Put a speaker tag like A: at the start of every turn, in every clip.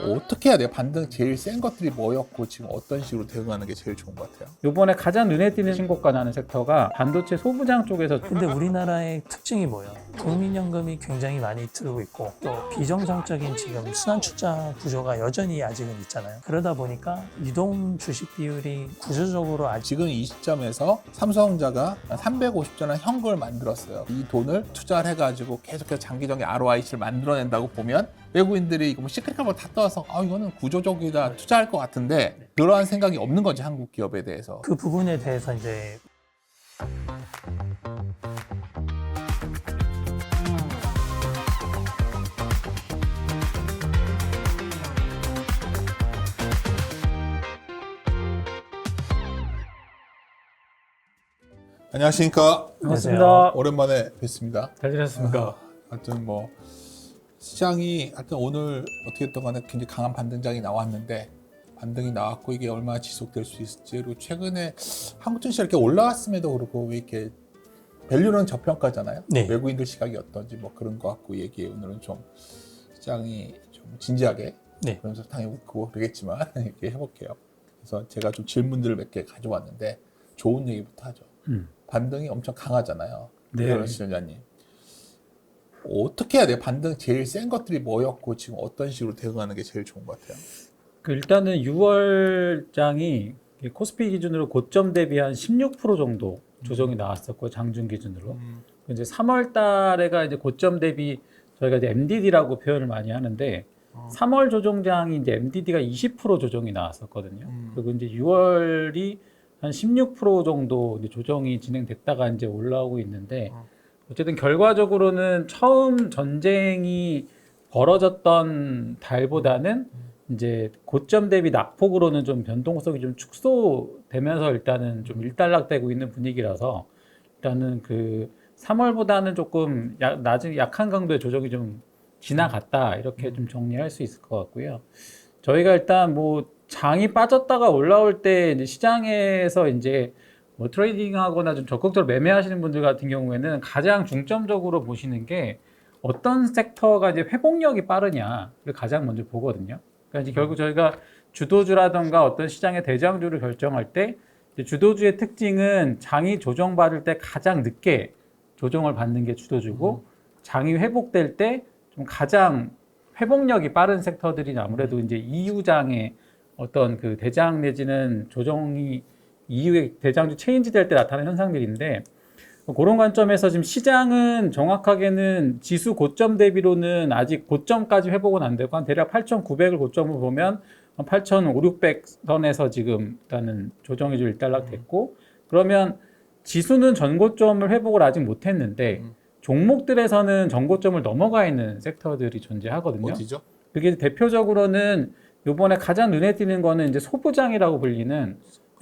A: 어떻게 해야 돼요? 반등 제일 센 것들이 뭐였고 지금 어떤 식으로 대응하는 게 제일 좋은 것 같아요?
B: 요번에 가장 눈에 띄는 신고가 나는 섹터가 반도체 소부장 쪽에서
C: 근데 우리나라의 특징이 뭐예요? 국민연금이 굉장히 많이 들고 있고 또 비정상적인 지금 순환출자 구조가 여전히 아직은 있잖아요. 그러다 보니까 유동 주식 비율이 구조적으로 아직
A: 지금 이 시점에서 삼성전자가 350조 원 현금을 만들었어요. 이 돈을 투자를 해가지고 계속해서 장기적인 ROIC를 만들어낸다고 보면 외국인들이 이거 뭐 시크릿한 걸 다 떠와서 이거는 구조적이다 투자할 것 같은데 그러한 생각이 없는 거지 한국 기업에 대해서.
C: 그 부분에 대해서 이제
A: 안녕하십니까.
B: 반갑습니다.
A: 오랜만에 뵙습니다.
B: 잘 지냈습니까?
A: 하여튼 뭐 시장이 하여튼 오늘 어떻게 됐든 간에 굉장히 강한 반등장이 나왔는데 반등이 나왔고 이게 얼마나 지속될 수 있을지 그리고 최근에 한국 증시가 이렇게 올라왔음에도 그렇고 왜 이렇게 밸류는 저평가잖아요.
C: 네.
A: 외국인들 시각이 어떤지 뭐 그런 거 갖고 얘기해 오늘은 좀 시장이 좀 진지하게
C: 네.
A: 그러면서 당연히 웃고 그러겠지만 이렇게 해볼게요. 그래서 제가 좀 질문들을 몇 개 가져왔는데 좋은 얘기부터 하죠. 반등이 엄청 강하잖아요.
B: 네.
A: 이현원 시장님. 어떻게 해야 돼요? 반등 제일 센 것들이 뭐였고 지금 어떤 식으로 대응하는 게 제일 좋은 것 같아요?
B: 일단은 6월장이 코스피 기준으로 고점 대비 한 16% 정도 조정이 나왔었고 장중 기준으로 이제 3월 달에가 이제 고점 대비 저희가 이제 MDD라고 표현을 많이 하는데 3월 조정장이 이제 MDD가 20% 조정이 나왔었거든요. 그리고 이제 6월이 한 16% 정도 이제 조정이 진행됐다가 이제 올라오고 있는데 어쨌든 결과적으로는 처음 전쟁이 벌어졌던 달보다는 이제 고점 대비 낙폭으로는 좀 변동성이 좀 축소되면서 일단은 좀 일단락되고 있는 분위기라서 일단은 그 3월보다는 조금 낮은 약한 강도의 조정이 좀 지나갔다 이렇게 좀 정리할 수 있을 것 같고요. 저희가 일단 뭐 장이 빠졌다가 올라올 때 이제 시장에서 이제 뭐 트레이딩하거나 좀 적극적으로 매매하시는 분들 같은 경우에는 가장 중점적으로 보시는 게 어떤 섹터가 이제 회복력이 빠르냐를 가장 먼저 보거든요. 그러니까 이제 결국 저희가 주도주라든가 어떤 시장의 대장주를 결정할 때 이제 주도주의 특징은 장이 조정받을 때 가장 늦게 조정을 받는 게 주도주고 장이 회복될 때 좀 가장 회복력이 빠른 섹터들이 아무래도 이제 이후장의 어떤 그 대장 내지는 조정이 이후에 대장주 체인지 될 때 나타나는 현상들인데 그런 관점에서 지금 시장은 정확하게는 지수 고점 대비로는 아직 고점까지 회복은 안 되고 한 대략 8,900을 고점으로 보면 8,500선에서 지금 일단은 조정이 좀 일단락됐고 그러면 지수는 전고점을 회복을 아직 못했는데 종목들에서는 전고점을 넘어가 있는 섹터들이 존재하거든요.
A: 어디죠?
B: 그게 대표적으로는 이번에 가장 눈에 띄는 거는 이제 소부장이라고 불리는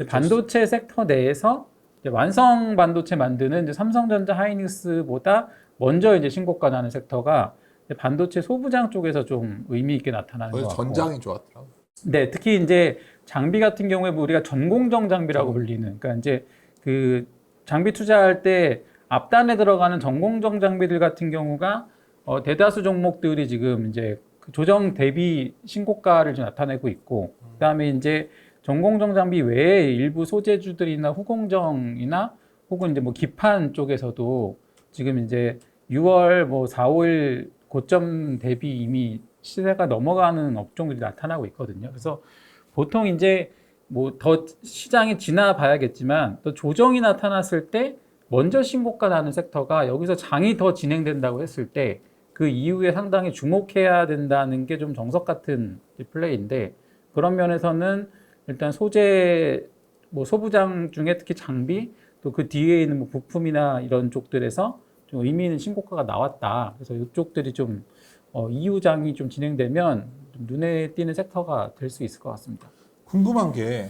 B: 반도체 섹터 내에서 이제 완성 반도체 만드는 이제 삼성전자 하이닉스보다 먼저 이제 신고가 나는 섹터가 이제 반도체 소부장 쪽에서 좀 의미 있게 나타나는 것
A: 거기서
B: 같고.
A: 전장이 좋았더라고요.
B: 네, 특히 이제 장비 같은 경우에 뭐 우리가 전공정 장비라고 불리는, 그러니까 이제 그 장비 투자할 때 앞단에 들어가는 전공정 장비들 같은 경우가 대다수 종목들이 지금 이제 그 조정 대비 신고가를 좀 나타내고 있고, 그다음에 이제 전공정 장비 외에 일부 소재주들이나 후공정이나 혹은 이제 뭐 기판 쪽에서도 지금 이제 6월 뭐 4, 5일 고점 대비 이미 시세가 넘어가는 업종들이 나타나고 있거든요. 그래서 보통 이제 뭐 더 시장이 지나봐야겠지만 또 조정이 나타났을 때 먼저 신고가 나는 섹터가 여기서 장이 더 진행된다고 했을 때 그 이후에 상당히 주목해야 된다는 게 좀 정석 같은 플레이인데 그런 면에서는 일단 소재 뭐 소부장 중에 특히 장비 또 그 뒤에 있는 뭐 부품이나 이런 쪽들에서 좀 의미 있는 신고가가 나왔다. 그래서 이쪽들이 좀 이후장이 좀 진행되면 좀 눈에 띄는 섹터가 될 수 있을 것 같습니다.
A: 궁금한 게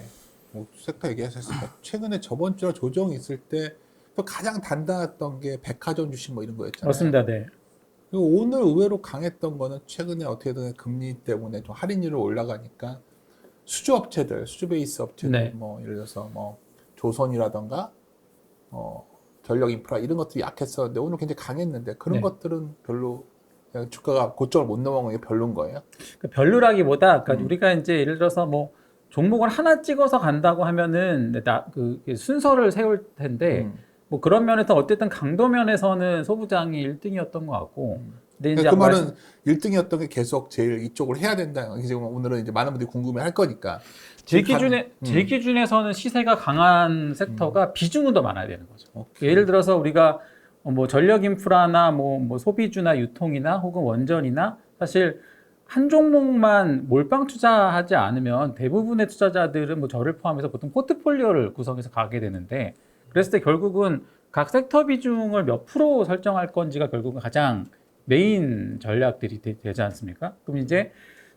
A: 뭐 섹터 얘기하셨으니까 최근에 저번 주에 조정이 있을 때 또 가장 단단했던 게 백화점 주식 뭐 이런 거였잖아요.
B: 맞습니다. 네.
A: 그리고 오늘 의외로 강했던 거는 최근에 어떻게든 금리 때문에 좀 할인율이 올라가니까 수주업체들, 수주 베이스 업체들
B: 네.
A: 뭐 예를 들어서 뭐 조선이라던가 전력 인프라 이런 것들이 약했었는데 오늘 굉장히 강했는데 그런
B: 네.
A: 것들은 별로 주가가 고점을 못 넘어간 게 별론 거예요?
B: 그 별로라기보다, 그러니까 우리가 이제 예를 들어서 뭐 종목을 하나 찍어서 간다고 하면은 그 순서를 세울 텐데, 뭐 그런 면에서 어쨌든 강도 면에서는 소부장이 1등이었던 것 같고. 근데 이제
A: 그 말은 1등이었던 게 계속 제일 이쪽을 해야 된다. 지금 오늘은 이제 많은 분들이 궁금해할 거니까.
B: 제 기준에서는 시세가 강한 섹터가 비중은 더 많아야 되는 거죠.
A: 오케이.
B: 예를 들어서 우리가 뭐 전력 인프라나 뭐 소비주나 유통이나 혹은 원전이나 사실 한 종목만 몰빵 투자하지 않으면 대부분의 투자자들은 뭐 저를 포함해서 보통 포트폴리오를 구성해서 가게 되는데, 그랬을 때 결국은 각 섹터 비중을 몇 프로 설정할 건지가 결국은 가장 메인 전략들이 되지 않습니까? 그럼 이제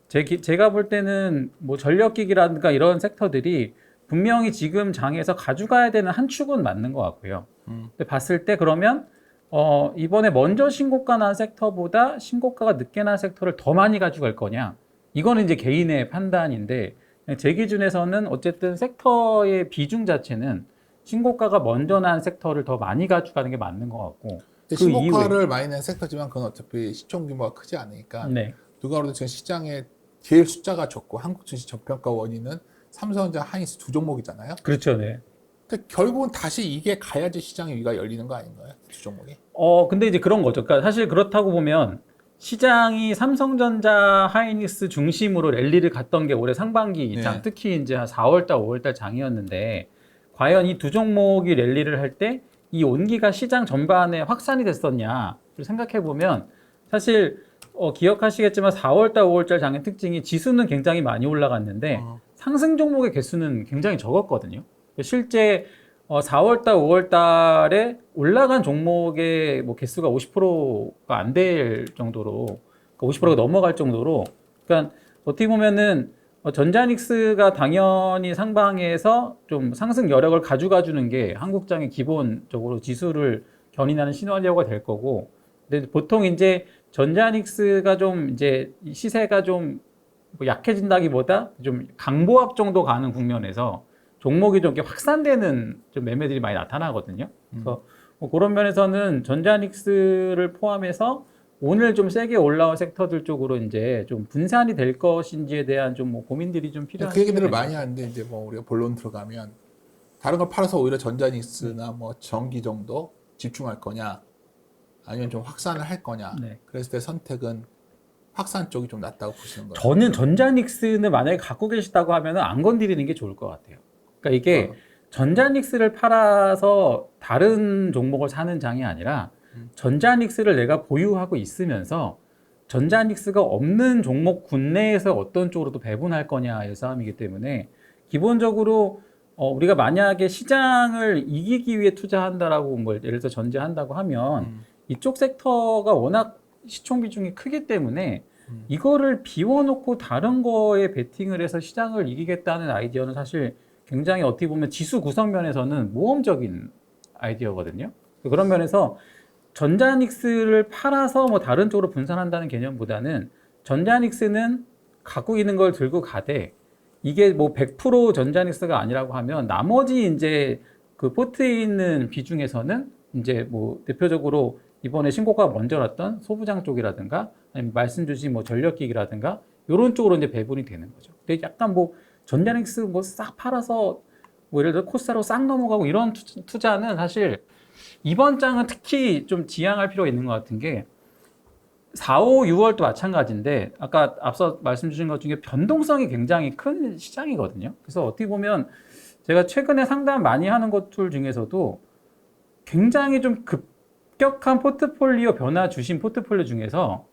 B: 제가 볼 때는 뭐 전력기기라든가 이런 섹터들이 분명히 지금 장에서 가져가야 되는 한 축은 맞는 것 같고요. 근데 봤을 때 그러면 이번에 먼저 신고가 난 섹터보다 신고가가 늦게 난 섹터를 더 많이 가져갈 거냐? 이거는 이제 개인의 판단인데, 그냥 제 기준에서는 어쨌든 섹터의 비중 자체는 신고가가 먼저 난 섹터를 더 많이 가져가는 게 맞는 것 같고.
A: 신고가를 많이 낸 섹터지만 그건 어차피 시총 규모가 크지 않으니까
B: 네.
A: 누가 그래도 지금 시장에 제일 숫자가 적고 한국 증시 저평가 원인은 삼성전자, 하이닉스 두 종목이잖아요.
B: 그렇죠, 네.
A: 근데 결국은 다시 이게 가야지 시장의 위가 열리는 거 아닌가요? 두 종목이?
B: 근데 이제 그런 거죠. 그러니까 사실 그렇다고 보면 시장이 삼성전자, 하이닉스 중심으로 랠리를 갔던 게 올해 상반기 장,
A: 네.
B: 특히 이제 한 4월달, 5월달 장이었는데, 과연 이 두 종목이 랠리를 할 때 이 온기가 시장 전반에 확산이 됐었냐를 생각해 보면, 사실 기억하시겠지만 4월달, 5월달 장의 특징이 지수는 굉장히 많이 올라갔는데 상승 종목의 개수는 굉장히 적었거든요. 실제 4월달, 5월달에 올라간 종목의 뭐 개수가 50%가 안 될 정도로, 그러니까 50%가 넘어갈 정도로, 그러니까 어떻게 보면은 전자닉스가 당연히 상방에서 좀 상승 여력을 가져가 주는 게 한국장의 기본적으로 지수를 견인하는 시나리오가 될 거고, 근데 보통 이제 전자닉스가 좀 이제 시세가 좀 뭐 약해진다기보다 좀 강보합 정도 가는 국면에서 종목이 좀 이렇게 확산되는 좀 매매들이 많이 나타나거든요. 그래서 뭐 그런 면에서는 전자닉스를 포함해서 오늘 좀 세게 올라온 섹터들 쪽으로 이제 좀 분산이 될 것인지에 대한 좀 뭐 고민들이 좀 필요한.
A: 그 얘기들을 많이 하는데 이제 뭐 우리가 본론 들어가면 다른 걸 팔아서 오히려 전자닉스나 뭐 전기 정도 집중할 거냐, 아니면 좀 확산을 할 거냐.
B: 네.
A: 그랬을 때 선택은 확산 쪽이 좀 낫다고 보시는 거예요.
B: 저는 전자닉스는 만약에 갖고 계시다고 하면은 안 건드리는 게 좋을 것 같아요. 그러니까 이게 전자닉스를 팔아서 다른 종목을 사는 장이 아니라 전자닉스를 내가 보유하고 있으면서 전자닉스가 없는 종목 군내에서 어떤 쪽으로도 배분할 거냐의 싸움이기 때문에, 기본적으로 우리가 만약에 시장을 이기기 위해 투자한다라고 뭐 예를 들어 전제한다고 하면 이쪽 섹터가 워낙 시총 비중이 크기 때문에 이거를 비워놓고 다른 거에 베팅을 해서 시장을 이기겠다는 아이디어는 사실 굉장히 어떻게 보면 지수 구성 면에서는 모험적인 아이디어거든요. 그런 면에서 전자닉스를 팔아서 뭐 다른 쪽으로 분산한다는 개념보다는 전자닉스는 갖고 있는 걸 들고 가되, 이게 뭐 100% 전자닉스가 아니라고 하면 나머지 이제 그 포트에 있는 비중에서는 이제 뭐 대표적으로 이번에 신고가가 먼저 났던 소부장 쪽이라든가 아니면 말씀 주신 뭐 전력기기라든가 이런 쪽으로 이제 배분이 되는 거죠. 근데 약간 뭐 전자닉스 뭐 싹 팔아서 뭐 예를 들어 코스타로 싹 넘어가고 이런 투자는 사실 이번 장은 특히 좀 지양할 필요가 있는 것 같은 게 4, 5, 6월도 마찬가지인데, 아까 앞서 말씀 주신 것 중에 변동성이 굉장히 큰 시장이거든요. 그래서 어떻게 보면 제가 최근에 상담 많이 하는 것들 중에서도 굉장히 좀 급격한 포트폴리오 변화 주신 포트폴리오 중에서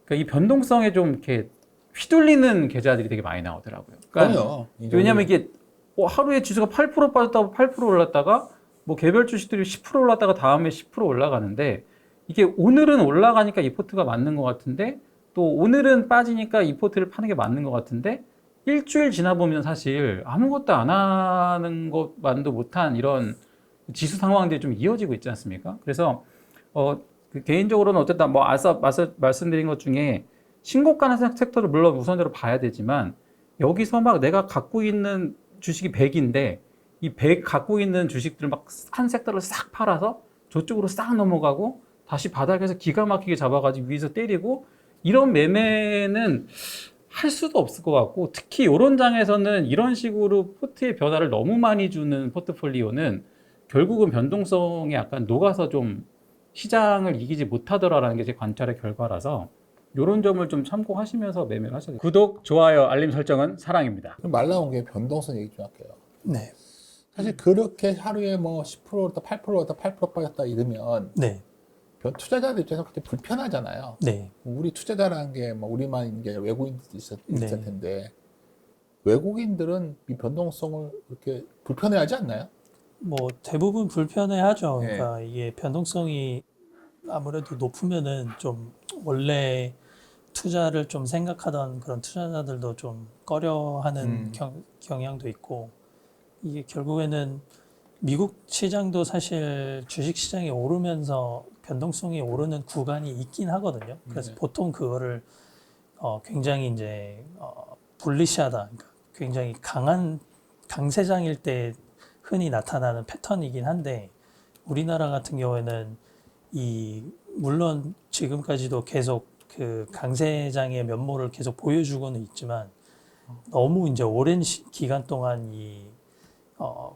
B: 그러니까 이 변동성에 좀 이렇게 휘둘리는 계좌들이 되게 많이 나오더라고요. 그러니까 왜냐하면 이게 하루에 지수가 8% 빠졌다가 8% 올랐다가 뭐 개별 주식들이 10% 올랐다가 다음에 10% 올라가는데, 이게 오늘은 올라가니까 이 포트가 맞는 것 같은데 또 오늘은 빠지니까 이 포트를 파는 게 맞는 것 같은데, 일주일 지나 보면 사실 아무것도 안 하는 것만도 못한 이런 지수 상황들이 좀 이어지고 있지 않습니까? 그래서 그 개인적으로는 어쨌든 뭐 앞서 말씀드린 것 중에 신고가는 섹터를 물론 우선적으로 봐야 되지만, 여기서 막 내가 갖고 있는 주식이 100인데 이 100 갖고 있는 주식들을 막 한 섹터를 싹 팔아서 저쪽으로 싹 넘어가고 다시 바닥에서 기가 막히게 잡아가지고 위에서 때리고 이런 매매는 할 수도 없을 것 같고 특히 이런 장에서는 이런 식으로 포트의 변화를 너무 많이 주는 포트폴리오는 결국은 변동성에 약간 녹아서 좀 시장을 이기지 못하더라라는 게 제 관찰의 결과라서 이런 점을 좀 참고하시면서 매매를 하셔야 돼요. 구독, 좋아요, 알림 설정은 사랑입니다.
A: 그럼 말 나온 게 변동성 얘기 좀 할게요.
C: 네.
A: 사실 그렇게 하루에 뭐 10%다 8%다 8% 빠졌다 이러면
C: 네.
A: 투자자들 입장에서 그렇게 불편하잖아요.
C: 네.
A: 우리 투자자라는 게 뭐 우리만 있는 게 아니라 외국인들도 있을
C: 네.
A: 텐데 외국인들은 이 변동성을 그렇게 불편해하지 않나요?
C: 뭐 대부분 불편해하죠.
A: 네.
C: 그러니까 이게 변동성이 아무래도 높으면은 좀 원래 투자를 좀 생각하던 그런 투자자들도 좀 꺼려하는 경향도 있고 이게 결국에는 미국 시장도 사실 주식 시장이 오르면서 변동성이 오르는 구간이 있긴 하거든요. 그래서 보통 그거를 굉장히 이제 불리시하다, 그러니까 굉장히 강한 강세장일 때 흔히 나타나는 패턴이긴 한데 우리나라 같은 경우에는 물론 지금까지도 계속 그 강세장의 면모를 계속 보여주고는 있지만 너무 이제 오랜 기간 동안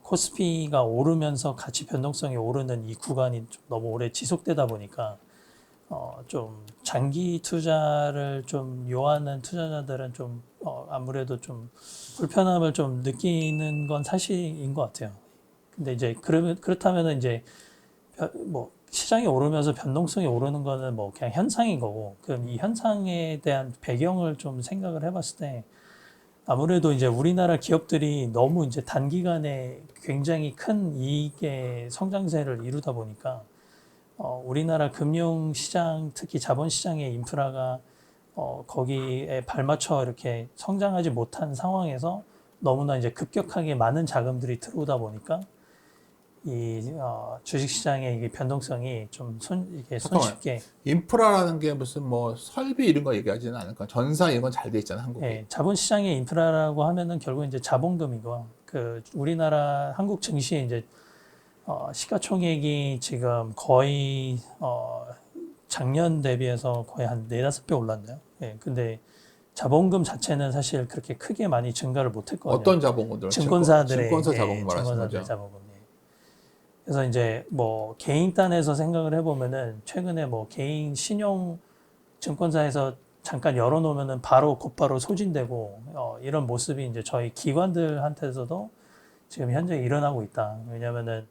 C: 코스피가 오르면서 같이 변동성이 오르는 이 구간이 좀 너무 오래 지속되다 보니까 좀 장기 투자를 좀 요하는 투자자들은 좀 아무래도 좀 불편함을 좀 느끼는 건 사실인 것 같아요. 근데 이제 그렇다면은 이제 뭐 시장이 오르면서 변동성이 오르는 거는 뭐 그냥 현상인 거고, 그럼 이 현상에 대한 배경을 좀 생각을 해봤을 때 아무래도 이제 우리나라 기업들이 너무 이제 단기간에 굉장히 큰 이익의 성장세를 이루다 보니까 우리나라 금융시장, 특히 자본시장의 인프라가 거기에 발맞춰 이렇게 성장하지 못한 상황에서 너무나 이제 급격하게 많은 자금들이 들어오다 보니까 주식시장의 이게 변동성이 좀 이게 손쉽게.
A: 인프라라는 게 무슨 뭐 설비 이런 거 얘기하지는 않을까? 전사 이런 건 잘 돼 있잖아, 한국에.
C: 네, 자본시장의 인프라라고 하면은 결국 이제 자본금이고, 우리나라 한국 증시에 이제 시가총액이 지금 거의 작년 대비해서 거의 한 4-5배 올랐나요? 예, 근데 자본금 자체는 사실 그렇게 크게 많이 증가를 못 했거든요.
A: 어떤 자본금들?
C: 증권사들의
A: 증권사 자본금 말하시는
C: 증권사들
A: 거죠?
C: 자본금. 예. 그래서 이제 뭐 개인 단에서 생각을 해보면은 최근에 뭐 개인 신용 증권사에서 잠깐 열어놓으면은 곧바로 소진되고 이런 모습이 이제 저희 기관들한테서도 지금 현재 일어나고 있다. 왜냐면은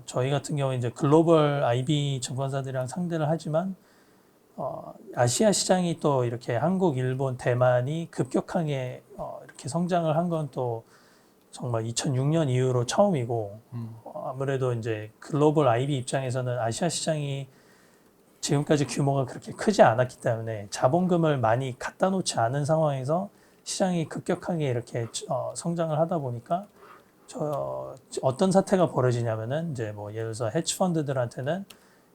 C: 저희 같은 경우에 이제 글로벌 IB 증권사들이랑 상대를 하지만 아시아 시장이 또 이렇게 한국, 일본, 대만이 급격하게 이렇게 성장을 한 건 또 정말 2006년 이후로 처음이고 아무래도 이제 글로벌 IB 입장에서는 아시아 시장이 지금까지 규모가 그렇게 크지 않았기 때문에 자본금을 많이 갖다 놓지 않은 상황에서 시장이 급격하게 이렇게 성장을 하다 보니까 어떤 사태가 벌어지냐면은 이제 뭐 예를 들어서 헤지 펀드들한테는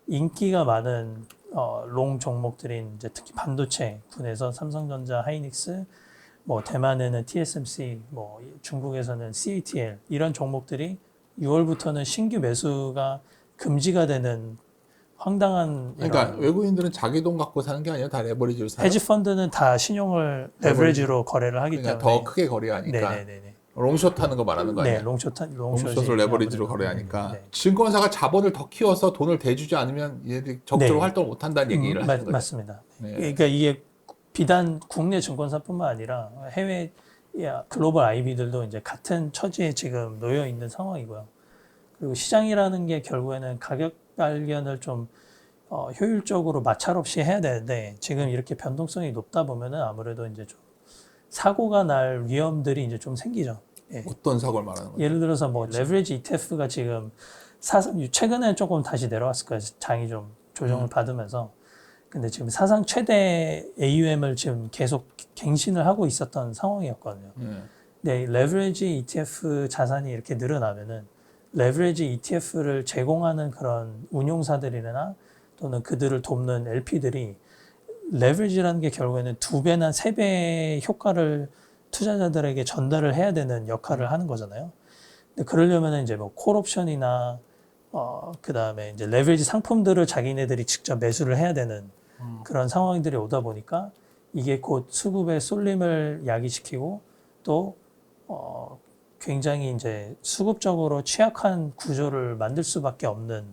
C: 인기가 많은 롱 종목들인 이제 특히 반도체 분에서 삼성전자, 하이닉스, 뭐 대만에는 TSMC, 뭐 중국에서는 CATL 이런 종목들이 6월부터는 신규 매수가 금지가 되는 황당한.
A: 그러니까 외국인들은 자기 돈 갖고 사는 게 아니라 다 레버리지로 사요.
C: 헤지 펀드는 다 신용을 레버리지로 거래를 하기
A: 그러니까
C: 때문에
A: 더 크게 거래하니까.
C: 네네네.
A: 롱숏 하는 거 말하는 거 아니야?
C: 네,
A: 롱숏을 레버리지로 거래하니까
C: 네.
A: 증권사가 자본을 더 키워서 돈을 대주지 않으면 얘들이 적극적으로
C: 네.
A: 활동을 못 한다는 얘기를 하는 거죠.
C: 맞습니다.
A: 네.
C: 그러니까 이게 비단 국내 증권사뿐만 아니라 해외 글로벌 IB들도 이제 같은 처지에 지금 놓여 있는 상황이고요. 그리고 시장이라는 게 결국에는 가격 발견을 좀 효율적으로 마찰 없이 해야 되는데 지금 이렇게 변동성이 높다 보면은 아무래도 이제 좀 사고가 날 위험들이 이제 좀 생기죠. 예.
A: 어떤 사고를 말하는 거죠?
C: 예를 들어서 뭐 레버리지 ETF가 지금 최근에 조금 다시 내려왔을 거예요. 장이 좀 조정을 받으면서. 근데 지금 사상 최대 AUM을 지금 계속 갱신을 하고 있었던 상황이었거든요. 근데 레버리지 ETF 자산이 이렇게 늘어나면은 레버리지 ETF를 제공하는 그런 운용사들이나 또는 그들을 돕는 LP들이 레버리지라는 게 결국에는 2배나 3배의 효과를 투자자들에게 전달을 해야 되는 역할을 하는 거잖아요. 근데 그러려면 이제 뭐 콜옵션이나 그다음에 이제 레버리지 상품들을 자기네들이 직접 매수를 해야 되는 그런 상황들이 오다 보니까 이게 곧 수급의 쏠림을 야기시키고 또 굉장히 이제 수급적으로 취약한 구조를 만들 수밖에 없는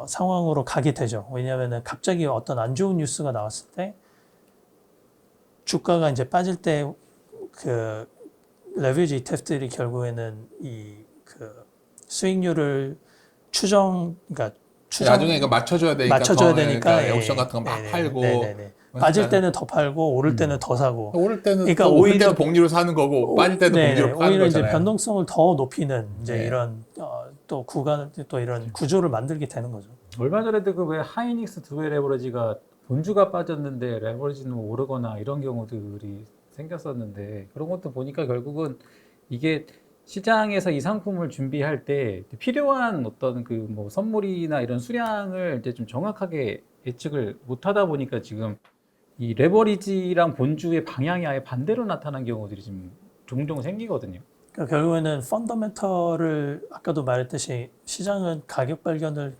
C: 상황으로 가게 되죠. 왜냐하면 갑자기 어떤 안 좋은 뉴스가 나왔을 때 주가가 이제 빠질 때 그 레버리지 ETF들이 결국에는 이 그 수익률을 그러니까
A: 나중에 이거 맞춰줘야 되니까
C: 그러니까
A: 옵션 같은 거 막 팔고
C: 빠질 때는 더 팔고 오를 때는 더 사고
A: 오를 때는
C: 그러니까
A: 또 오를
C: 오히려
A: 때는 복리로 사는 거고 빠질 때도 복리로 파는
C: 오히려 이제
A: 거잖아요.
C: 변동성을 더 높이는 이제
A: 네.
C: 이런 또 구간 또 이런 구조를 만들게 되는 거죠.
B: 얼마 전에도 그 왜 하이닉스 두배 레버리지가 본주가 빠졌는데 레버리지는 오르거나 이런 경우들이 생겼었는데 그런 것도 보니까 결국은 이게 시장에서 이 상품을 준비할 때 필요한 어떤 그 뭐 선물이나 이런 수량을 이제 좀 정확하게 예측을 못 하다 보니까 지금 이 레버리지랑 본주의 방향이 아예 반대로 나타난 경우들이 지금 종종 생기거든요.
C: 그러니까 결국에는 펀더멘털을 아까도 말했듯이 시장은 가격 발견을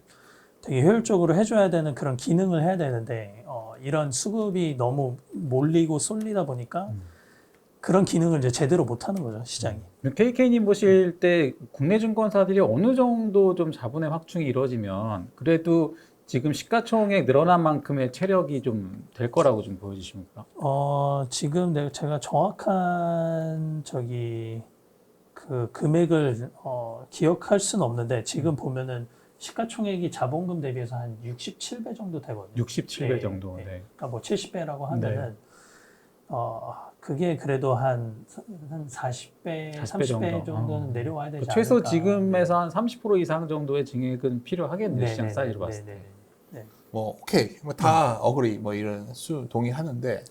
C: 되게 효율적으로 해줘야 되는 그런 기능을 해야 되는데 이런 수급이 너무 몰리고 쏠리다 보니까 그런 기능을 이제 제대로 못하는 거죠 시장이.
B: KK님 보실 때 국내 증권사들이 어느 정도 좀 자본의 확충이 이루어지면 그래도 지금 시가총액 늘어난 만큼의 체력이 좀 될 거라고 좀 보여지십니까?
C: 지금 제가 정확한 그 금액을 기억할 수는 없는데 지금 보면은 시가총액이 자본금 대비해서 한 67배 정도 되거든요.
B: 67배 정도. 네.
C: 그러니까 뭐 70배라고 하면은 그게 그래도 한 40배, 30배 정도는 내려와야 되지 않을까.
B: 최소 지금에서 한 30% 이상 정도의 증액은 필요하겠네요. 시장 사이즈로 봤을 때.
A: 뭐 오케이 뭐 다 어그리 뭐 이런 동의하는데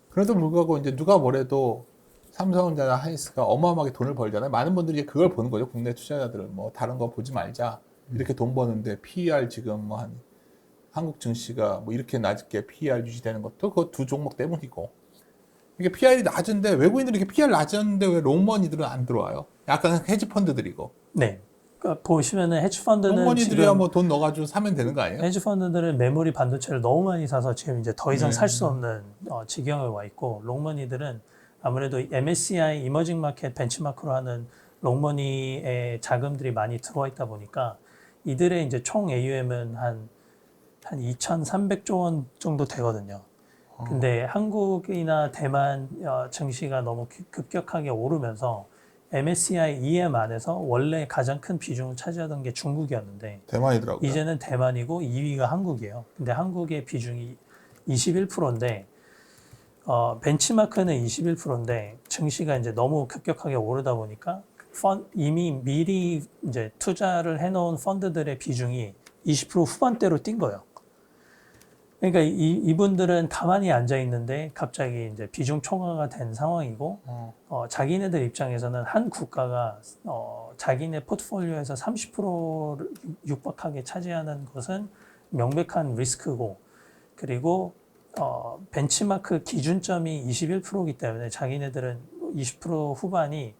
A: 그래도 불구하고 이제 누가 뭐래도 삼성전자 하이닉스가 어마어마하게 돈을 벌잖아요. 많은 분들이 그걸 보는 거죠. 국내 투자자들은 뭐 다른 거 보지 말자. 이렇게 돈 버는데 PER 지금 뭐 한 한국 증시가 뭐 이렇게 낮게 PER 유지되는 것도 그 두 종목 때문이고 이게 PER이 낮은데 외국인들이 이렇게 PER 낮았는데 왜 롱머니들은 안 들어와요? 약간 헤지 펀드들이고.
C: 네. 그러니까 보시면은 헤지 펀드는
A: 롱머니들이야 뭐 돈 넣어가지고 사면 되는 거 아니에요?
C: 헤지 펀드들은 메모리 반도체를 너무 많이 사서 지금 이제 더 이상 살 수 없는 지경에 와 있고 롱머니들은 아무래도 MSCI 이머징 마켓 벤치마크로 하는 롱머니의 자금들이 많이 들어와 있다 보니까 이들의 이제 총 AUM은 한 2,300조 원 정도 되거든요. 근데 한국이나 대만 증시가 너무 급격하게 오르면서 MSCI EM 안에서 원래 가장 큰 비중을 차지하던 게 중국이었는데
A: 대만이더라고요.
C: 이제는 대만이고 2위가 한국이에요. 근데 한국의 비중이 21%인데 벤치마크는 21%인데 증시가 이제 너무 급격하게 오르다 보니까 이미 미리 이제 투자를 해놓은 펀드들의 비중이 20% 후반대로 뛴 거예요. 그러니까 이분들은 가만히 앉아 있는데 갑자기 이제 비중 초과가 된 상황이고 자기네들 입장에서는 한 국가가 자기네 포트폴리오에서 30%를 육박하게 차지하는 것은 명백한 리스크고 그리고 벤치마크 기준점이 21%이기 때문에 자기네들은 20% 후반이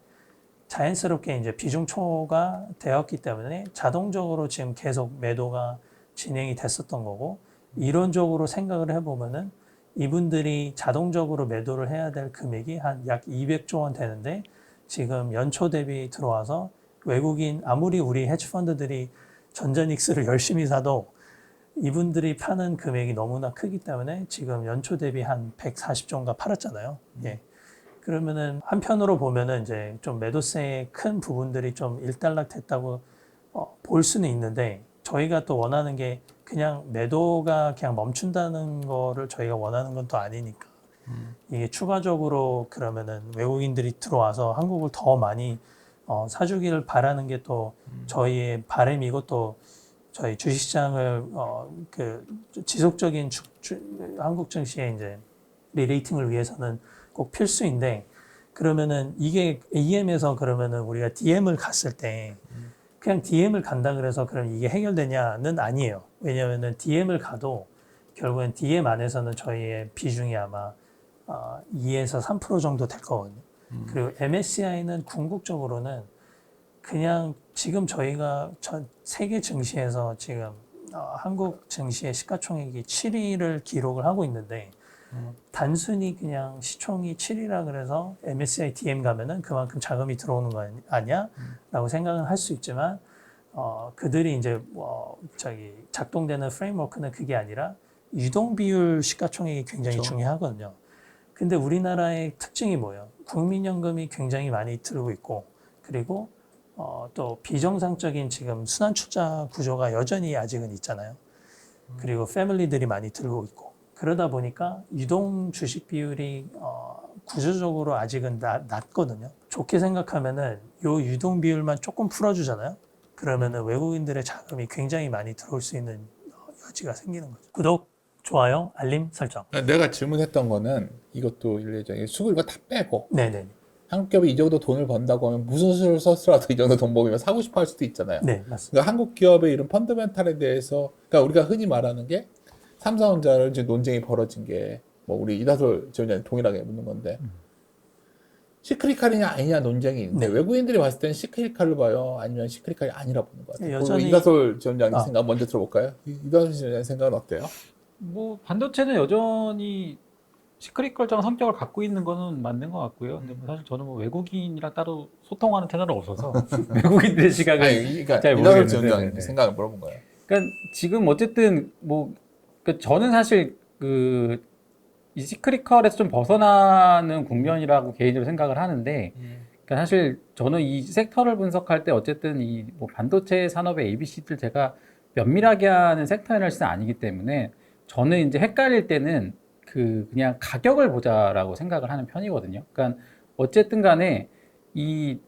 C: 자연스럽게 이제 비중 초과 되었기 때문에 자동적으로 지금 계속 매도가 진행이 됐었던 거고 이론적으로 생각을 해보면은 이분들이 자동적으로 매도를 해야 될 금액이 한 약 200조 원 되는데 지금 연초 대비 들어와서 외국인 아무리 우리 헤지펀드들이 전자닉스를 열심히 사도 이분들이 파는 금액이 너무나 크기 때문에 지금 연초 대비 한 140조인가 팔았잖아요. 예. 그러면은 한편으로 보면은 이제 좀 매도세의 큰 부분들이 좀 일단락 됐다고 볼 수는 있는데 저희가 또 원하는 게 그냥 매도가 그냥 멈춘다는 거를 저희가 원하는 건 또 아니니까 이게 추가적으로 그러면은 외국인들이 들어와서 한국을 더 많이 사주기를 바라는 게 또 저희의 바람이고 또 저희 주식시장을 그 지속적인 한국 증시의 이제 리레이팅을 위해서는 꼭 필수인데 그러면은 이게 AM에서 그러면은 우리가 DM을 갔을 때 그냥 DM을 간다 그래서 그럼 이게 해결되냐는 아니에요. 왜냐하면은 DM을 가도 결국엔 DM 안에서는 저희의 비중이 아마 2에서 3% 정도 될 거거든요. 그리고 MSCI는 궁극적으로는 그냥 지금 저희가 전 세계 증시에서 지금 한국 증시의 시가총액이 7위를 기록을 하고 있는데 단순히 그냥 시총이 7위라 그래서 MSCI DM 가면은 그만큼 자금이 들어오는 거 아니야? 라고 생각은 할 수 있지만 그들이 이제 작동되는 프레임워크는 그게 아니라 유동 비율 시가총액이 굉장히
A: 그렇죠.
C: 중요하거든요. 근데 우리나라의 특징이 뭐예요? 국민연금이 굉장히 많이 들고 있고 그리고 또 비정상적인 지금 순환출자 구조가 여전히 아직은 있잖아요. 그리고 패밀리들이 많이 들고 있고 그러다 보니까 유동 주식 비율이 구조적으로 아직은 낮거든요. 좋게 생각하면은 요 유동 비율만 조금 풀어주잖아요. 그러면은 외국인들의 자금이 굉장히 많이 들어올 수 있는 여지가 생기는 거죠. 구독, 좋아요, 알림 설정.
A: 내가 질문했던 거는 이것도 일례적인 수급 이거 다 빼고
C: 네네.
A: 한국 기업이 이 정도 돈을 번다고 하면 무슨 수를 썼더라도 이 정도 돈 모으면 사고 싶어 할 수도 있잖아요.
C: 네, 맞습니다.
A: 그러니까 한국 기업의 이런 펀더멘탈에 대해서 그러니까 우리가 흔히 말하는 게 삼성전자를 지금 논쟁이 벌어진 게 뭐 우리 이다솔 지원자님 동일하게 묻는 건데 시크리칼이냐 아니냐 논쟁이 있는데
C: 네.
A: 외국인들이 봤을 때는 시크리칼로 봐요? 아니면 시크리칼이 아니라 보는 것 같아요.
C: 여전히-
A: 이다솔 지원자님 생각 먼저 들어볼까요? 이다솔 지원자님 생각은 어때요?
B: 뭐 반도체는 여전히 시크릿컬적 성격을 갖고 있는 거는 맞는 것 같고요. 근데 뭐 사실 저는 뭐 외국인이랑 따로 소통하는 채널은 없어서 외국인들의 시각을
A: 아니, 그러니까
B: 잘
A: 이다솔
B: 모르겠는데,
A: 지원자님
B: 네네.
A: 생각을 물어본 거예요.
B: 그러니까 지금 어쨌든 뭐 그러니까 저는 사실 이 시크릿컬에서 좀 벗어나는 국면이라고 개인적으로 생각을 하는데, 그러니까 사실 저는 이 섹터를 분석할 때 어쨌든 이 뭐 반도체 산업의 ABC들 제가 면밀하게 하는 섹터 애널리스트는 아니기 때문에 저는 이제 헷갈릴 때는 그냥 가격을 보자라고 생각을 하는 편이거든요. 그러니까 어쨌든 간에 이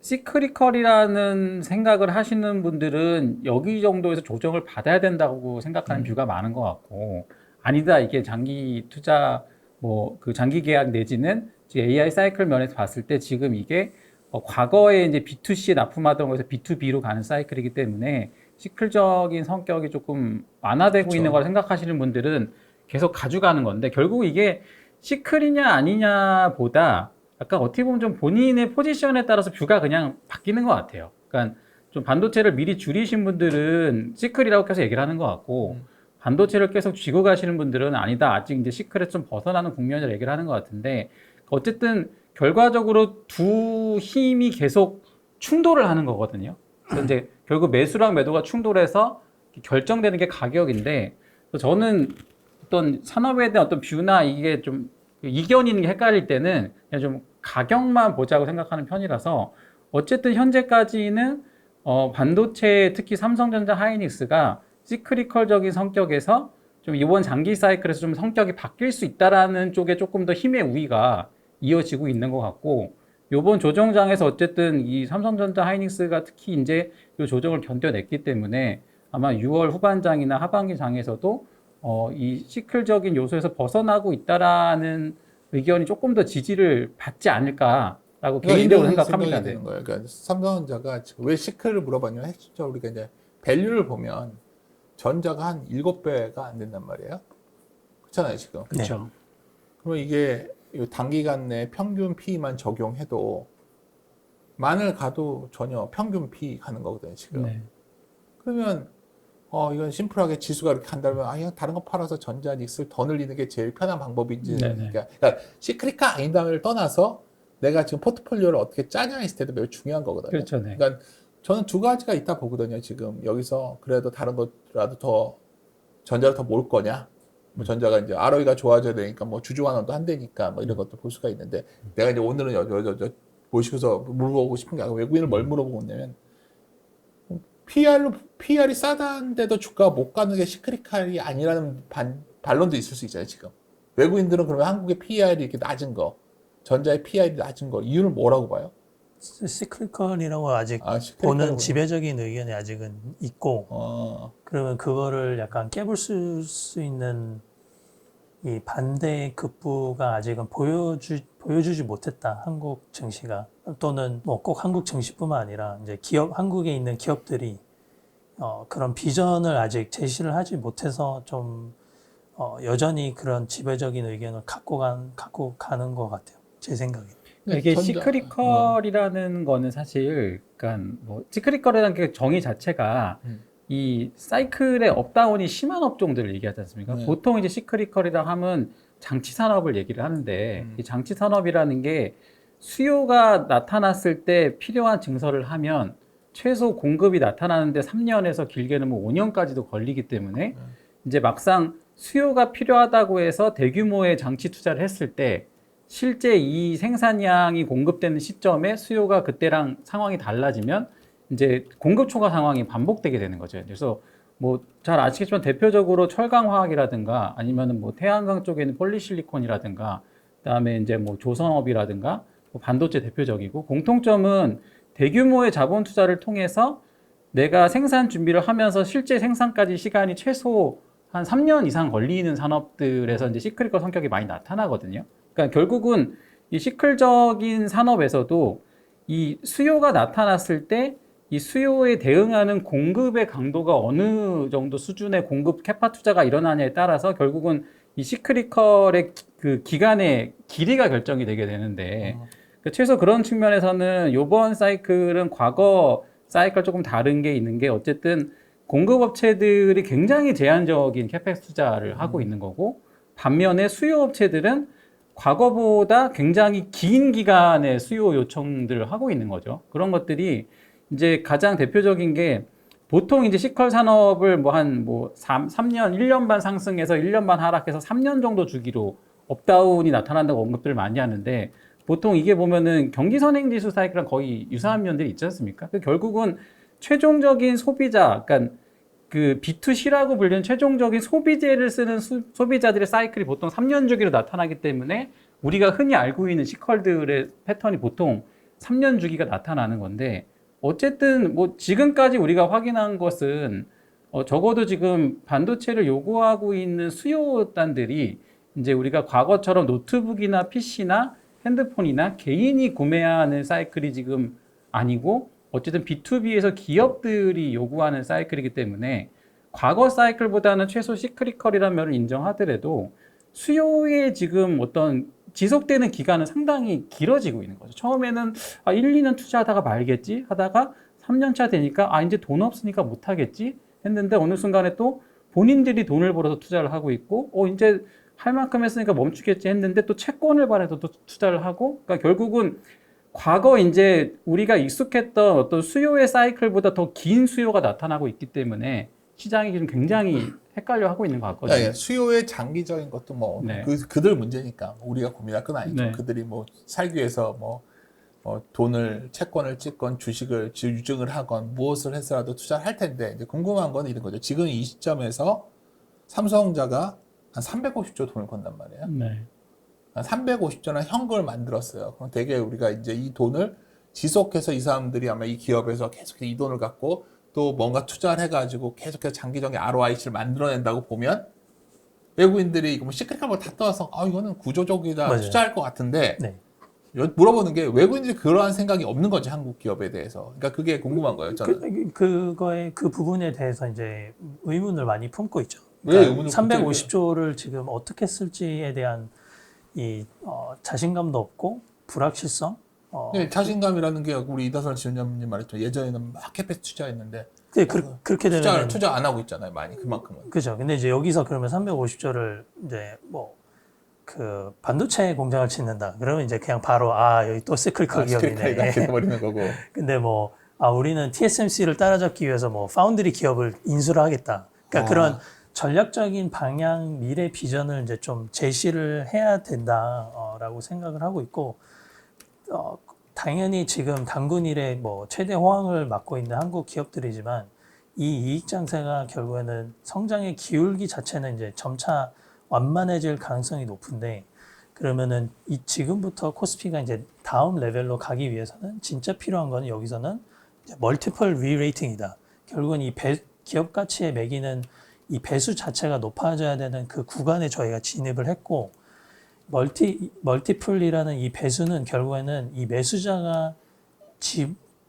B: 시크릿컬이라는 생각을 하시는 분들은 여기 정도에서 조정을 받아야 된다고 생각하는 뷰가 많은 것 같고, 아니다, 이게 장기 투자, 뭐, 장기 계약 내지는 AI 사이클 면에서 봤을 때 지금 이게 과거에 이제 B2C에 납품하던 거에서 B2B로 가는 사이클이기 때문에 시클적인 성격이 조금 완화되고
A: 그쵸.
B: 있는 걸 생각하시는 분들은 계속 가져가는 건데, 결국 이게 시클이냐 아니냐 보다 약간 어떻게 보면 좀 본인의 포지션에 따라서 뷰가 그냥 바뀌는 것 같아요. 그러니까 좀 반도체를 미리 줄이신 분들은 시클이라고 계속 얘기를 하는 것 같고, 반도체를 계속 쥐고 가시는 분들은 아니다, 아직 이제 시클에 좀 벗어나는 국면을 얘기를 하는 것 같은데, 어쨌든 결과적으로 두 힘이 계속 충돌을 하는 거거든요. 그래서 이제 결국 매수랑 매도가 충돌해서 결정되는 게 가격인데, 저는 어떤 산업에 대한 어떤 뷰나 이게 좀 이견이 있는 게 헷갈릴 때는 그냥 좀 가격만 보자고 생각하는 편이라서, 어쨌든 현재까지는 반도체 특히 삼성전자 하이닉스가 시크리컬적인 성격에서 좀 이번 장기 사이클에서 좀 성격이 바뀔 수 있다라는 쪽에 조금 더 힘의 우위가 이어지고 있는 것 같고, 요번 조정장에서 어쨌든 이 삼성전자 하이닉스가 특히 이제 이 조정을 견뎌냈기 때문에 아마 6월 후반장이나 하반기 장에서도 이 시클적인 요소에서 벗어나고 있다라는 의견이 조금 더 지지를 받지 않을까라고 개인적으로 생각합니다.
A: 생각이 드는 거예요. 그러니까 삼성전자가 지금 왜 시크를 물어봤냐면 핵심적으로 우리가 이제 밸류를 보면 전자가 한 7배가 안 된단 말이에요. 그렇잖아요, 지금.
B: 그렇죠.
A: 그러면 이게 단기간 내 평균 P만 적용해도 만을 가도 전혀 평균 P 가는 거거든요, 지금.
B: 네.
A: 그러면 이건 심플하게 지수가 이렇게 간다면 그냥 다른 거 팔아서 전자 닉스를 더 늘리는 게 제일 편한 방법이지.
B: 네네.
A: 그러니까 시크릿카 아니다를 떠나서 내가 지금 포트폴리오를 어떻게 짜냐 했을 때도 매우 중요한 거거든요.
B: 그렇죠. 네.
A: 그러니까 저는 두 가지가 있다 보거든요. 지금 여기서 그래도 다른 것라도 더 전자를 더 모을 거냐? 뭐 전자가 이제 ROE가 좋아져야 되니까 뭐 주주 환원도 한다니까 뭐 이런 것도 볼 수가 있는데, 내가 이제 오늘은 모시고서 물어보고 싶은 게 아니라 외국인을 뭘 물어보고 있냐면, PR이 싸다는데도 주가가 못 가는 게 시크릿칼이 아니라는 반론도 있을 수 있잖아요, 지금. 외국인들은 그러면 한국의 PR이 이렇게 낮은 거, 전자의 PR이 낮은 거, 이유는 뭐라고 봐요?
C: 시크릿컬이라고 아직
A: 시크릿칼
C: 보는 지배적인 의견이 아직은 있고, 그러면 그거를 약간 깨볼 수 있는 이 반대 급부가 아직은 보여주지 못했다, 한국 증시가. 또는 뭐 꼭 한국 증시뿐만 아니라 이제 한국에 있는 기업들이 그런 비전을 아직 제시를 하지 못해서 좀 여전히 그런 지배적인 의견을 갖고 가는 것 같아요, 제 생각에.
B: 이게
A: 전자-
B: 시크릿컬이라는 거는 사실, 그러니까 뭐 시크릿컬이라는 게 정의 자체가 이 사이클의 업다운이 심한 업종들을 얘기하지 않습니까?
A: 네.
B: 보통 이제 시크릿컬이라 하면 장치 산업을 얘기를 하는데 이 장치 산업이라는 게 수요가 나타났을 때 필요한 증설을 하면 최소 공급이 나타나는데 3년에서 길게는 뭐 5년까지도 걸리기 때문에 이제 막상 수요가 필요하다고 해서 대규모의 장치 투자를 했을 때 실제 이 생산량이 공급되는 시점에 수요가 그때랑 상황이 달라지면 이제 공급 초과 상황이 반복되게 되는 거죠. 그래서 뭐 잘 아시겠지만 대표적으로 철강화학이라든가 아니면은 뭐 태양광 쪽에는 폴리실리콘이라든가 그다음에 이제 뭐 조선업이라든가 뭐 반도체 대표적이고 공통점은 대규모의 자본 투자를 통해서 내가 생산 준비를 하면서 실제 생산까지 시간이 최소 한 3년 이상 걸리는 산업들에서 이제 시크릿컬 성격이 많이 나타나거든요. 그러니까 결국은 이 시클적인 산업에서도 이 수요가 나타났을 때 이 수요에 대응하는 공급의 강도가 어느 정도 수준의 공급 캐파 투자가 일어나냐에 따라서 결국은 이 시크릿컬의 그 기간의 길이가 결정이 되게 되는데 최소 그런 측면에서는 이번 사이클은 과거 사이클 조금 다른 게 있는 게 어쨌든 공급업체들이 굉장히 제한적인 캐펙스 투자를 하고 있는 거고 반면에 수요업체들은 과거보다 굉장히 긴 기간의 수요 요청들을 하고 있는 거죠. 그런 것들이 이제 가장 대표적인 게 보통 이제 시컬 산업을 뭐 한 뭐 3년, 1년 반 상승해서 1년 반 하락해서 3년 정도 주기로 업다운이 나타난다고 언급들을 많이 하는데 보통 이게 보면은 경기선행지수 사이클랑 거의 유사한 면들이 있지 않습니까? 결국은 최종적인 소비자, 그러니까 그 B2C라고 불리는 최종적인 소비재를 쓰는 소비자들의 사이클이 보통 3년 주기로 나타나기 때문에 우리가 흔히 알고 있는 시컬들의 패턴이 보통 3년 주기가 나타나는 건데 어쨌든 뭐 지금까지 우리가 확인한 것은 적어도 지금 반도체를 요구하고 있는 수요단들이 이제 우리가 과거처럼 노트북이나 PC나 핸드폰이나 개인이 구매하는 사이클이 지금 아니고 어쨌든 B2B에서 기업들이 요구하는 사이클이기 때문에 과거 사이클보다는 최소 시크릿컬이라는 면을 인정하더라도 수요의 지금 어떤 지속되는 기간은 상당히 길어지고 있는 거죠. 처음에는 1, 2년 투자하다가 말겠지 하다가 3년 차 되니까 이제 돈 없으니까 못 하겠지 했는데 어느 순간에 또 본인들이 돈을 벌어서 투자를 하고 있고 이제 할 만큼 했으니까 멈추겠지 했는데 또 채권을 발해서 또 투자를 하고 그러니까 결국은 과거 이제 우리가 익숙했던 어떤 수요의 사이클보다 더 긴 수요가 나타나고 있기 때문에 시장이 지금 굉장히 헷갈려 하고 있는 것 같거든요.
A: 예, 수요의 장기적인 것도 뭐
B: 네.
A: 그들 문제니까 우리가 고민할 건 아니죠.
B: 네.
A: 그들이 뭐 살기 위해서 돈을 채권을 찍건 주식을 유증을 하건 무엇을 해서라도 투자를 할 텐데 이제 궁금한 건 이런 거죠. 지금 이 시점에서 삼성전자가 한 350조 돈을 건단 말이에요.
B: 네.
A: 350조나 현금을 만들었어요. 그럼 되게 우리가 이제 이 돈을 지속해서 이 사람들이 아마 이 기업에서 계속해서 이 돈을 갖고 또 뭔가 투자를 해가지고 계속해서 장기적인 ROIC를 만들어낸다고 보면 외국인들이 이거 뭐 시크릿컬 다 떠와서 이거는 구조적이다
C: 맞아요.
A: 투자할 것 같은데
C: 네.
A: 물어보는 게 외국인들이 그러한 생각이 없는 거지 한국 기업에 대해서. 그러니까 그게 궁금한 거예요. 저는.
C: 그 부분에 대해서 이제 의문을 많이 품고 있죠.
A: 왜 의문을
C: 350조를 지금 어떻게 쓸지에 대한 자신감도 없고 불확실성.
A: 네, 자신감이라는 게 우리 이다설 지원자님 말했죠. 예전에는 막 캐페스 투자했는데
C: 그렇게 되면
A: 투자 안 하고 있잖아요. 많이 그만큼은.
C: 그죠. 근데 이제 여기서 그러면 350조를 이제 그 반도체 공장을 짓는다. 그러면 이제 그냥 바로 여기 또 시크릿컬 기업이네.
A: 이렇게 버리는 거고.
C: 근데 우리는 TSMC를 따라잡기 위해서 파운드리 기업을 인수를 하겠다. 그러니까 그런 전략적인 방향, 미래 비전을 이제 좀 제시를 해야 된다라고 생각을 하고 있고, 당연히 지금 단군 이래 최대 호황을 맞고 있는 한국 기업들이지만 이 이익 장세가 결국에는 성장의 기울기 자체는 이제 점차 완만해질 가능성이 높은데 그러면은 지금부터 코스피가 이제 다음 레벨로 가기 위해서는 진짜 필요한 거는 여기서는 멀티플 리레이팅이다. 결국은 이 기업 가치에 매기는 이 배수 자체가 높아져야 되는 그 구간에 저희가 진입을 했고 멀티플이라는 이 배수는 결국에는 이 매수자가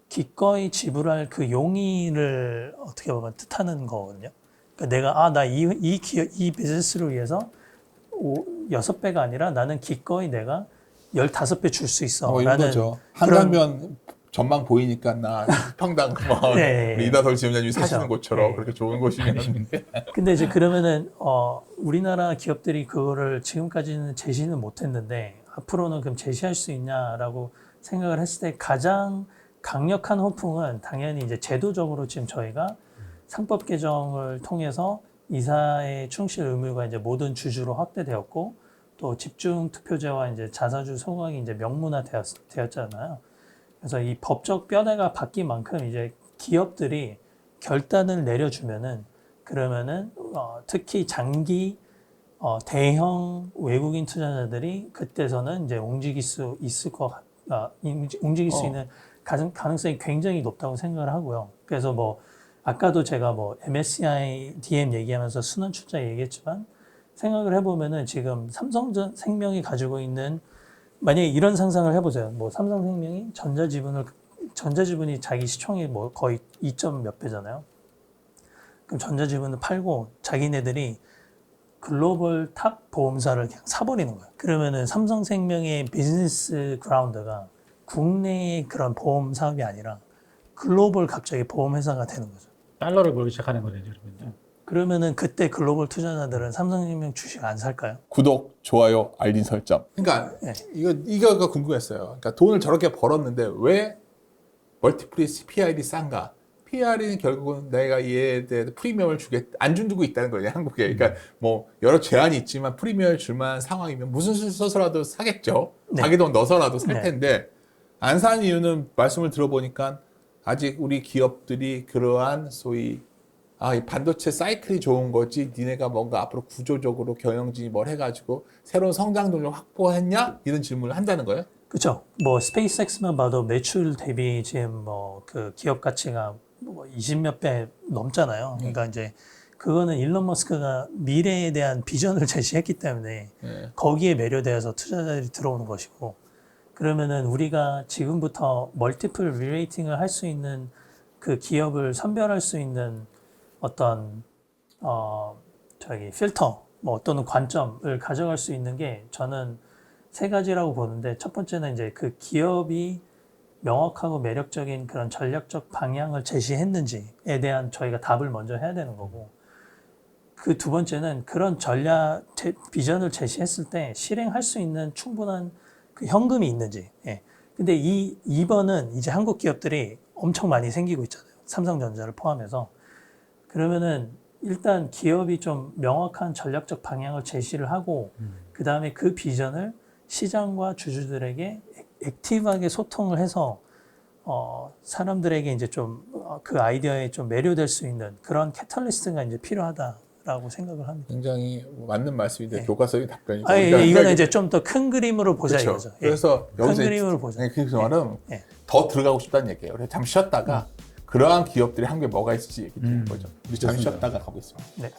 C: 기꺼이 지불할 그 용의를 어떻게 보면 뜻하는 거거든요. 그러니까 내가 나 이 비즈니스를 위해서 6배가 아니라 나는 기꺼이 내가 15배 줄 수 있어.
A: 이런
C: 라는
A: 거죠. 한강변 전망 보이니까 나 평당 뭐
C: 네.
A: 우리 이다솔 지원자님이 사시는
C: 그렇죠.
A: 곳처럼
C: 네.
A: 그렇게 좋은 곳이면
C: 근데 이제 그러면은 우리나라 기업들이 그거를 지금까지는 제시는 못했는데 앞으로는 그럼 제시할 수 있냐라고 생각을 했을 때 가장 강력한 호풍은 당연히 이제 제도적으로 지금 저희가 상법 개정을 통해서 이사의 충실 의무가 이제 모든 주주로 확대되었고 또 집중 투표제와 이제 자사주 소각이 이제 명문화되었잖아요. 그래서 이 법적 뼈대가 바뀐 만큼 이제 기업들이 결단을 내려주면은 그러면은 특히 장기 대형 외국인 투자자들이 그때서는 이제 움직일 수 있을 움직일 수 있는 가능성이 굉장히 높다고 생각을 하고요. 그래서 뭐 아까도 제가 뭐 MSCI DM 얘기하면서 순환 출자 얘기했지만 생각을 해보면은 지금 삼성생명이 가지고 있는 만약에 이런 상상을 해보세요. 뭐 삼성생명이 전자지분이 자기 시총이 뭐 거의 2점 몇 배잖아요. 그럼 전자지분을 팔고 자기네들이 글로벌 탑 보험사를 그냥 사버리는 거예요. 그러면은 삼성생명의 비즈니스 그라운드가 국내의 그런 보험 사업이 아니라 글로벌 갑자기 보험회사가 되는 거죠.
B: 달러를 벌기 시작하는 거네요, 그러면.
C: 그러면은 그때 글로벌 투자자들은 삼성생명 주식 안 살까요?
A: 구독, 좋아요, 알림 설정. 그러니까
C: 네.
A: 이거가 궁금했어요. 그러니까 돈을 저렇게 벌었는데 왜 멀티플이 PR이 싼가? PR은 결국은 내가 얘에 대해 프리미엄을 안 준다고 있다는 거예요, 한국에. 그러니까 뭐 여러 제한이 있지만 프리미엄을 줄 만한 상황이면 무슨 수를 써서라도 사겠죠.
C: 네.
A: 자기 돈 넣어서라도 살
C: 네.
A: 텐데 안 사는 이유는 말씀을 들어보니까 아직 우리 기업들이 그러한 소위 이 반도체 사이클이 좋은 거지 니네가 뭔가 앞으로 구조적으로 경영진이 뭘 해가지고 새로운 성장 동력 확보했냐? 이런 질문을 한다는 거예요.
C: 그렇죠. 뭐 스페이스X만 봐도 매출 대비 지금 뭐 그 기업 가치가 뭐 20몇 배 넘잖아요. 그러니까 이제 그거는 일론 머스크가 미래에 대한 비전을 제시했기 때문에 거기에 매료되어서 투자자들이 들어오는 것이고 그러면은 우리가 지금부터 멀티플 리레이팅을 할 수 있는 그 기업을 선별할 수 있는 어떤 필터 뭐 어떤 관점을 가져갈 수 있는 게 저는 세 가지라고 보는데 첫 번째는 이제 그 기업이 명확하고 매력적인 그런 전략적 방향을 제시했는지에 대한 저희가 답을 먼저 해야 되는 거고 그 두 번째는 그런 비전을 제시했을 때 실행할 수 있는 충분한 그 현금이 있는지. 예. 근데 2번은 이제 한국 기업들이 엄청 많이 생기고 있잖아요. 삼성전자를 포함해서. 그러면은 일단 기업이 좀 명확한 전략적 방향을 제시를 하고 그 다음에 그 비전을 시장과 주주들에게 액티브하게 소통을 해서 사람들에게 이제 좀 그 아이디어에 좀 매료될 수 있는 그런 캐탈리스트가 이제 필요하다라고 생각을 합니다.
A: 굉장히 맞는 말씀인데
C: 네.
A: 교과서적인 답변이죠.
C: 이거는 이제 좀 더 큰 그림으로 보자
A: 그렇죠.
C: 이거죠. 예.
A: 그래서
C: 큰
A: 여기서
C: 그림으로 보자.
A: 그래서 말은
C: 예.
A: 더 들어가고 싶다는 얘기예요. 그래서 잠시 쉬었다가 그러한 기업들이 한국에 뭐가 있을지 얘기 드리는 거죠. 우리 잠시
B: 좋습니다.
A: 쉬었다가 가보겠습니다.
C: 네.